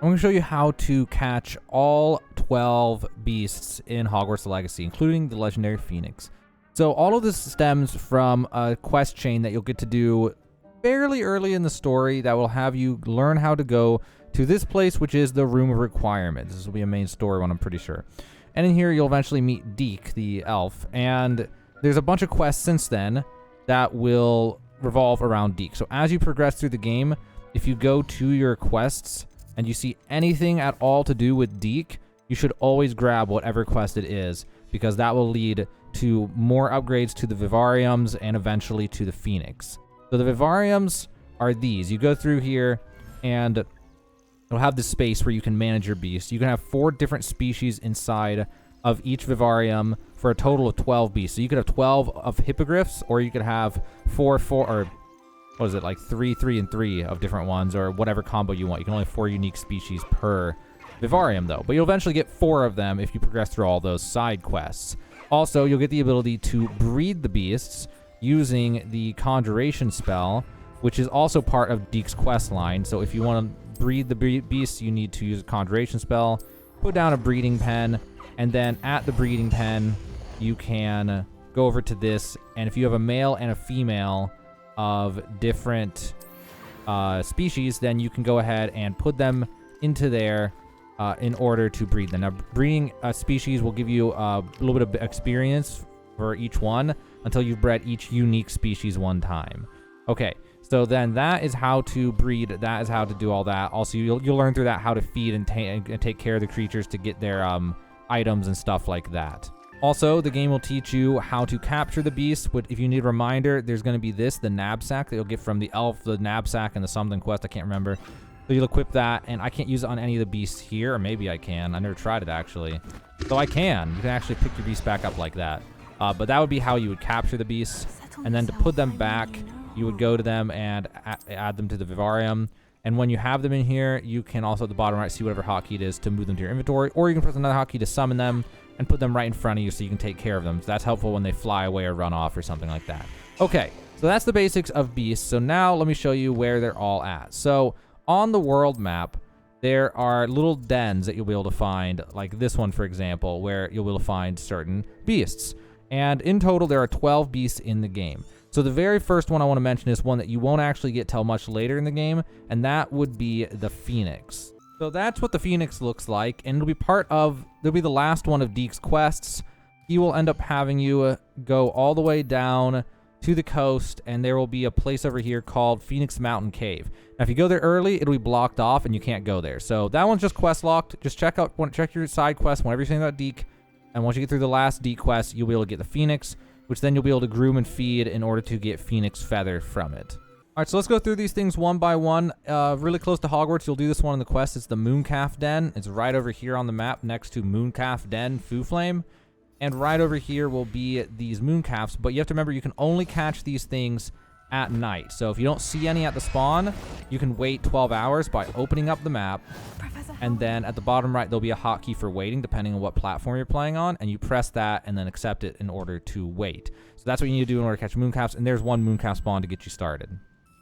I'm going to show you how to catch all 12 beasts in Hogwarts Legacy, including the legendary Phoenix. So all of this stems from a quest chain that you'll get to do fairly early in the story that will have you learn how to go to this place, which is the Room of Requirements. This will be a main story one, I'm pretty sure. And in here, you'll eventually meet Deke, the elf. And there's a bunch of quests since then that will revolve around Deke. So as you progress through the game, if you go to your quests and you see anything at all to do with Deke, you should always grab whatever quest it is, because that will lead to more upgrades to the Vivariums and eventually to the Phoenix. So the Vivariums are these. You go through here and it'll have this space where you can manage your beasts. You can have 4 different species inside of each Vivarium for a total of 12 beasts. So you could have 12 of Hippogriffs, or you could have 4, or what is it, like 3, 3, and 3 of different ones, or whatever combo you want. You can only have 4 unique species per Vivarium, though. But you'll eventually get 4 of them if you progress through all those side quests. Also, you'll get the ability to breed the beasts using the Conjuration spell, which is also part of Deke's quest line. So if you want to breed the beasts, you need to use a Conjuration spell, put down a breeding pen, and then at the breeding pen, you can go over to this, and if you have a male and a female of different species, then you can go ahead and put them into there in order to breed them. Now, breeding a species will give you a little bit of experience for each one until you've bred each unique species one time. Okay, so then that is how to breed. That is how to do all that. Also, you'll learn through that how to feed and take care of the creatures to get their items and stuff like that. Also, the game will teach you how to capture the beasts. But if you need a reminder, there's going to be the knapsack that you'll get from the elf, the knapsack, and the something quest. I can't remember. So you'll equip that, and I can't use it on any of the beasts here, or maybe I can. I never tried it, actually. So I can. You can actually pick your beast back up like that. But that would be how you would capture the beasts. And then to put them back, you would go to them and add them to the Vivarium. And when you have them in here, you can also at the bottom right see whatever hotkey it is to move them to your inventory, or you can press another hotkey to summon them and put them right in front of you so you can take care of them. So that's helpful when they fly away or run off or something like that. Okay, so that's the basics of beasts. So now let me show you where they're all at. So on the world map, there are little dens that you'll be able to find, like this one, for example, where you'll be able to find certain beasts. And in total, there are 12 beasts in the game. So the very first one I want to mention is one that you won't actually get till much later in the game, and that would be the Phoenix. So that's what the Phoenix looks like, and it'll be the last one of Deke's quests. He will end up having you go all the way down to the coast, and there will be a place over here called Phoenix Mountain Cave. Now, if you go there early, it'll be blocked off, and you can't go there. So that one's just quest locked. Just check your side quest whenever you're saying about Deke, and once you get through the last Deke quest, you'll be able to get the Phoenix, which then you'll be able to groom and feed in order to get Phoenix Feather from it. All right, so let's go through these things one by one. Really close to Hogwarts, you'll do this one in the quest. It's the Mooncalf Den. It's right over here on the map next to Mooncalf Den Fwooper. And right over here will be these Mooncalfs, but you have to remember you can only catch these things at night. So if you don't see any at the spawn, you can wait 12 hours by opening up the map. And then at the bottom right, there'll be a hotkey for waiting, depending on what platform you're playing on. And you press that and then accept it in order to wait. So that's what you need to do in order to catch Mooncalfs. And there's one Mooncalf spawn to get you started.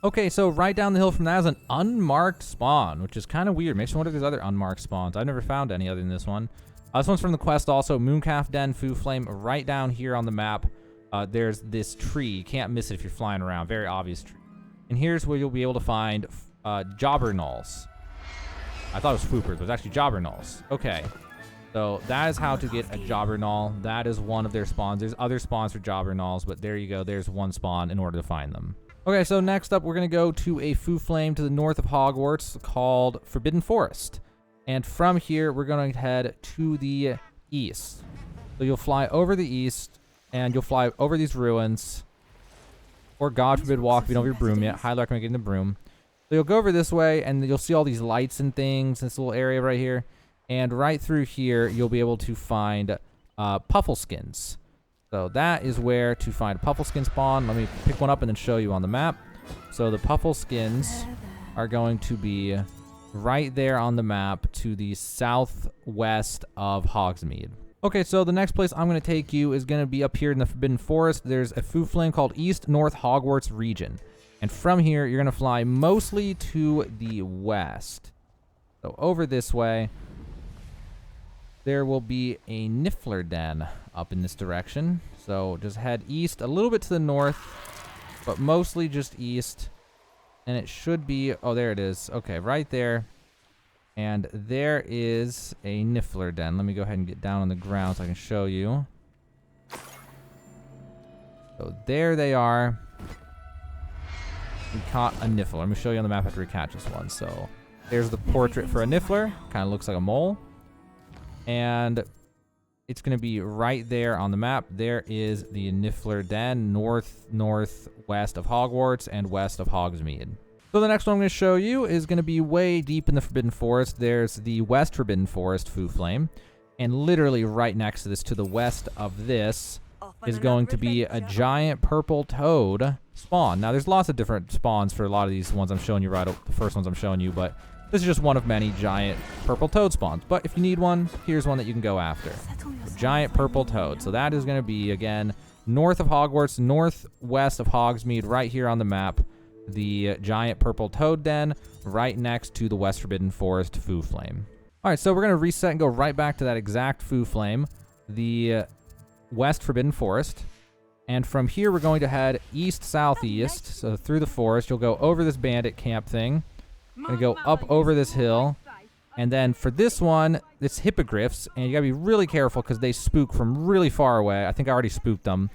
Okay, so right down the hill from that is an unmarked spawn, which is kind of weird. Makes me wonder if there's other unmarked spawns. I've never found any other than this one. This one's from the quest also, Mooncalf Den Fwooper. Right down here on the map, there's this tree. You can't miss it if you're flying around. Very obvious tree. And here's where you'll be able to find Jaobberknolls. I thought it was Fwooper, but it's actually Jaobberknolls. Okay, so that is how to get a Jaobberknoll. That is one of their spawns. There's other spawns for Jaobberknolls, but there you go. There's one spawn in order to find them. Okay, so next up, we're going to go to a Fwooper to the north of Hogwarts called Forbidden Forest. And from here, we're going to head to the east. So you'll fly over the east, and you'll fly over these ruins. Or God forbid walk if you don't have your broom yet. Highly recommend getting the broom. So you'll go over this way, and you'll see all these lights and things, this little area right here. And right through here, you'll be able to find Puffskins. So that is where to find a Puffskein spawn. Let me pick one up and then show you on the map. So the Puffskins are going to be right there on the map to the southwest of Hogsmeade. Okay, so the next place I'm going to take you is going to be up here in the Forbidden Forest. There's a Fwooper called East North Hogwarts Region. And from here, you're going to fly mostly to the west. So over this way, there will be a Niffler den up in this direction. So just head east, a little bit to the north, but mostly just east. And it should be, oh, there it is. Okay, right there. And there is a Niffler den. Let me go ahead and get down on the ground so I can show you. So there they are. We caught a Niffler. Let me show you on the map after we catch this one. So there's the portrait for a Niffler. Kind of looks like a mole. And it's going to be right there on the map. There is the Niffler den, northwest of Hogwarts and west of Hogsmeade. So the next one I'm going to show you is going to be way deep in the Forbidden Forest. There's the West Forbidden Forest Fwooper. And literally right next to this, to the west of this, is going to be a giant purple toad spawn. Now, there's lots of different spawns for a lot of these ones I'm showing you right, the first ones I'm showing you, but this is just one of many giant purple toad spawns. But if you need one, here's one that you can go after. A giant purple toad. So that is going to be, again, north of Hogwarts, northwest of Hogsmeade, right here on the map. The giant purple toad den, right next to the West Forbidden Forest Fwooper. All right, so we're going to reset and go right back to that exact Fwooper, the West Forbidden Forest. And from here, we're going to head east-southeast. So through the forest, you'll go over this bandit camp thing. Gonna go up over this hill. And then for this one, it's hippogriffs. And you gotta be really careful because they spook from really far away. I think I already spooked them.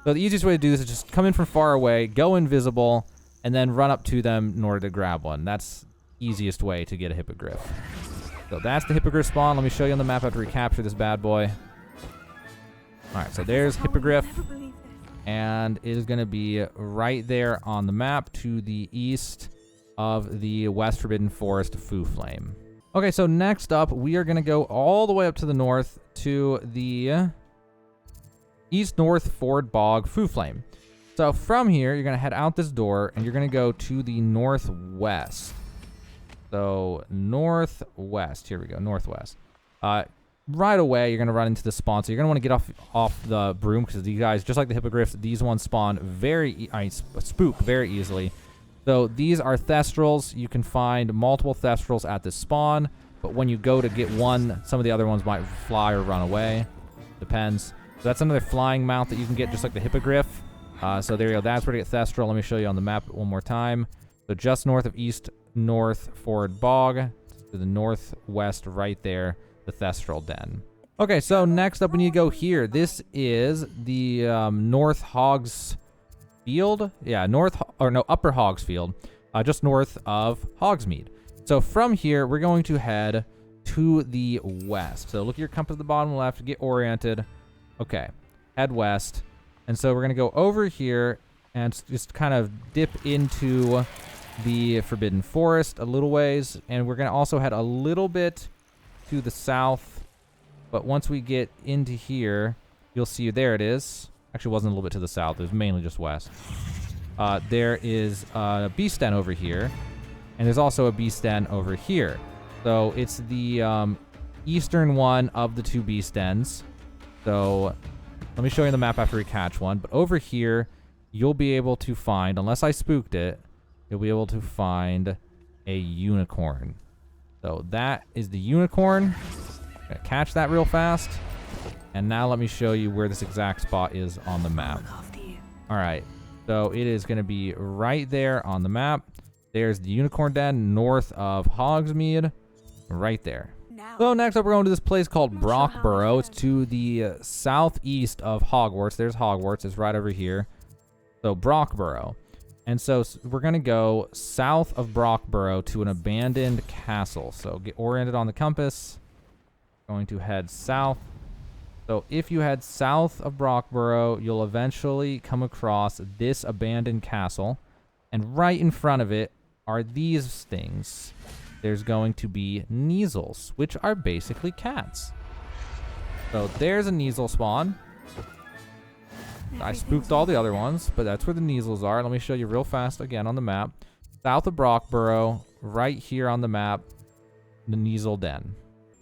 So the easiest way to do this is just come in from far away, go invisible, and then run up to them in order to grab one. That's the easiest way to get a hippogriff. So that's the hippogriff spawn. Let me show you on the map after we capture this bad boy. Alright, so there's hippogriff. And it is going to be right there on the map to the east of the West Forbidden Forest Fwooper. Okay, so next up, we are going to go all the way up to the north to the East-North Ford Bog Fwooper. So from here, you're going to head out this door, and you're going to go to the northwest. So northwest. Here we go, northwest. Right away, you're going to run into the spawn. So you're going to want to get off the broom because these guys, just like the hippogriffs, these ones spawn spook very easily. So these are Thestrals. You can find multiple Thestrals at this spawn, but when you go to get one, some of the other ones might fly or run away. Depends. So that's another flying mount that you can get just like the hippogriff. So there you go. That's where to get Thestral. Let me show you on the map one more time. So just north of East-North Ford Bog, to the northwest right there. The Thestral den. Okay, so next up we need to go here. This is the North Hogs Field. Yeah, Upper Hogs Field, just north of Hogsmeade. So from here, we're going to head to the west. So look at your compass at the bottom left, get oriented. Okay, head west. And so we're going to go over here and just kind of dip into the Forbidden Forest a little ways. And we're going to also head a little bit to the south, but once we get into here, you'll see there it is. Actually, it wasn't a little bit to the south. It was mainly just west. There is a beast den over here, and there's also a beast den over here. So it's the eastern one of the two beast dens. So let me show you the map after we catch one. But over here, you'll be able to find, unless I spooked it, you'll be able to find a unicorn. So that is the unicorn. Gonna catch that real fast. And now let me show you where this exact spot is on the map. All right. So it is going to be right there on the map. There's the unicorn den north of Hogsmeade. Right there. So next up, we're going to this place called Brockborough. It's to the southeast of Hogwarts. There's Hogwarts. It's right over here. So Brockborough. And so we're going to go south of Brockborough to an abandoned castle. So get oriented on the compass. Going to head south. So if you head south of Brockborough, you'll eventually come across this abandoned castle. And right in front of it are these things. There's going to be Kneazles, which are basically cats. So there's a Kneazle spawn. I spooked all the other ones, but that's where the Kneazles are. Let me show you real fast again on the map. South of Brockborough, right here on the map, the Kneazle den.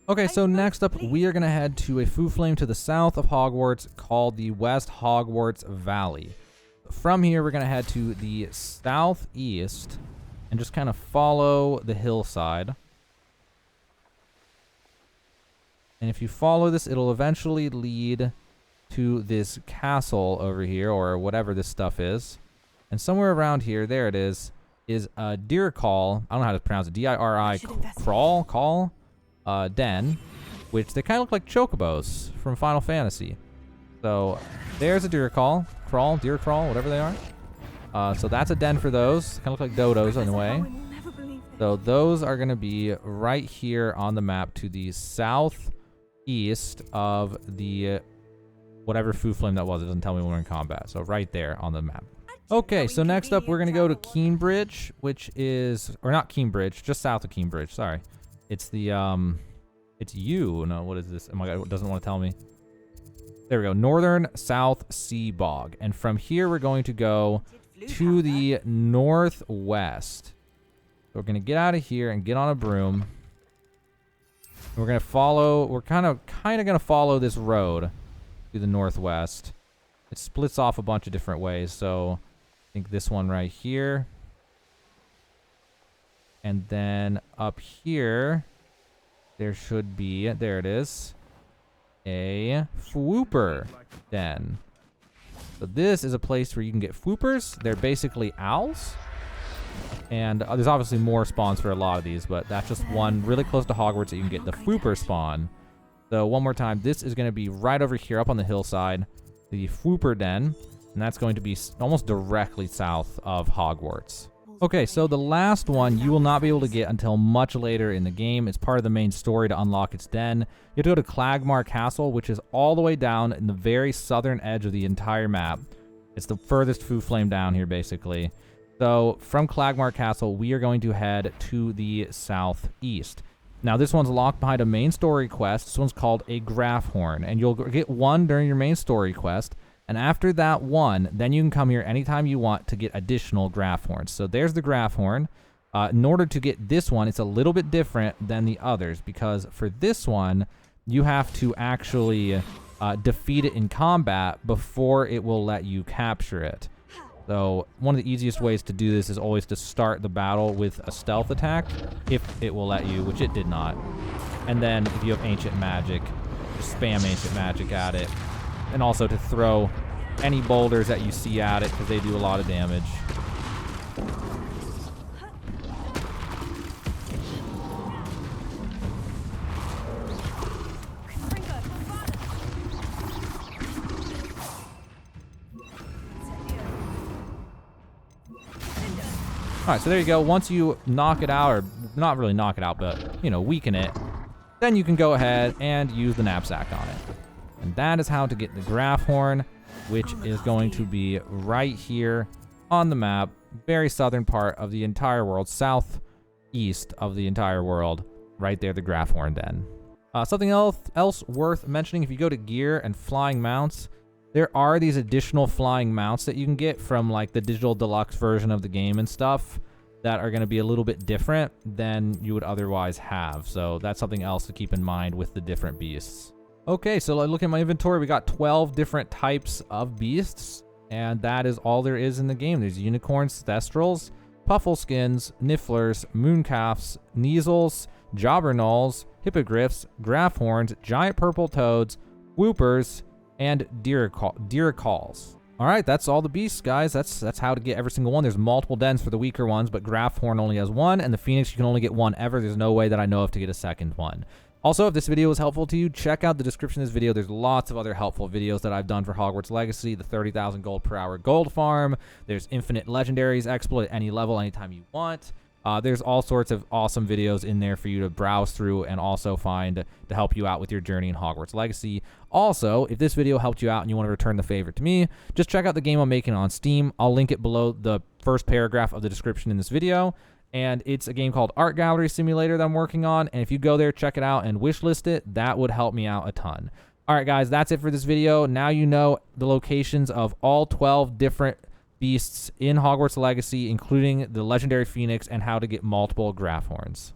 Okay, so next up, we are going to head to a Fwooper to the south of Hogwarts called the West Hogwarts Valley. From here, we're going to head to the southeast and just kind of follow the hillside. And if you follow this, it'll eventually lead to this castle over here, or whatever this stuff is. And somewhere around here, there it is a Diricawl. I don't know how to pronounce it. Diricawl den, which they kind of look like chocobos from Final Fantasy. So there's a Diricawl, Diricawl, whatever they are. So that's a den for those. Kind of look like dodos in a way. So those are going to be right here on the map to the southeast of the whatever Fwooper that was. It doesn't tell me when we're in combat. So right there on the map. Okay, so next up we're going to go to Keenbridge, which is, or not Keenbridge, just south of Keenbridge, sorry. It's the, it's no, what is this? Oh my god, it doesn't want to tell me. There we go, Northern South Sea Bog. And from here we're going to go to the northwest. So we're going to get out of here and get on a broom. And we're going to follow, we're kind of going to follow this road to the northwest. It splits off a bunch of different ways, so I think this one right here. And then up here, there should be, there it is, a Fwooper den. So this is a place where you can get Fwoopers. They're basically owls. And there's obviously more spawns for a lot of these, but that's just one really close to Hogwarts that you can get the Fwooper spawn. So one more time, this is going to be right over here up on the hillside, the Fwooper den, and that's going to be almost directly south of Hogwarts. Okay, so the last one you will not be able to get until much later in the game. It's part of the main story to unlock its den. You have to go to Klagmar Castle, which is all the way down in the very southern edge of the entire map. It's the furthest Fwooper down here, basically. So from Klagmar Castle, we are going to head to the southeast. Now, this one's locked behind a main story quest. This one's called a Graphorn, and you'll get one during your main story quest. And after that one, then you can come here anytime you want to get additional Graphorns. So there's the Graphorn. In order to get this one, it's a little bit different than the others, because for this one, you have to actually defeat it in combat before it will let you capture it. So one of the easiest ways to do this is always to start the battle with a stealth attack, if it will let you, which it did not. And then if you have ancient magic, just spam ancient magic at it. And also to throw any boulders that you see at it, because they do a lot of damage. Alright, so there you go. Once you knock it out, or not really knock it out, but, you know, weaken it, then you can go ahead and use the knapsack on it. And that is how to get the Graphorn, which is going to be right here on the map, very southern part of the entire world, southeast of the entire world, right there, the Graphorn den. Something else worth mentioning, if you go to gear and flying mounts, there are these additional flying mounts that you can get from like the digital deluxe version of the game and stuff that are going to be a little bit different than you would otherwise have. So that's something else to keep in mind with the different beasts. Okay, so look at my inventory. We got 12 different types of beasts, and that is all there is in the game. There's unicorns, thestrals, Puffskeins, Nifflers, Mooncalfs, Kneazles, Jaobberknolls, Hippogriffs, Graphorns, giant purple toads, Fwoopers, and Diricawls. All right, that's all the beasts, guys. That's how to get every single one. There's multiple dens for the weaker ones, but Graphorn only has one, and the Phoenix, you can only get one ever. There's no way that I know of to get a second one. Also, if this video was helpful to you, check out the description of this video. There's lots of other helpful videos that I've done for Hogwarts Legacy, the 30,000 gold per hour gold farm. There's infinite legendaries exploit at any level, anytime you want. There's all sorts of awesome videos in there for you to browse through and also find to help you out with your journey in Hogwarts Legacy. Also, if this video helped you out and you want to return the favor to me, just check out the game I'm making on Steam. I'll link it below the first paragraph of the description in this video. And it's a game called Art Gallery Simulator that I'm working on. And if you go there, check it out and wishlist it, that would help me out a ton. All right, guys, that's it for this video. Now you know the locations of all 12 different beasts in Hogwarts Legacy, including the legendary Phoenix, and how to get multiple Graphorns.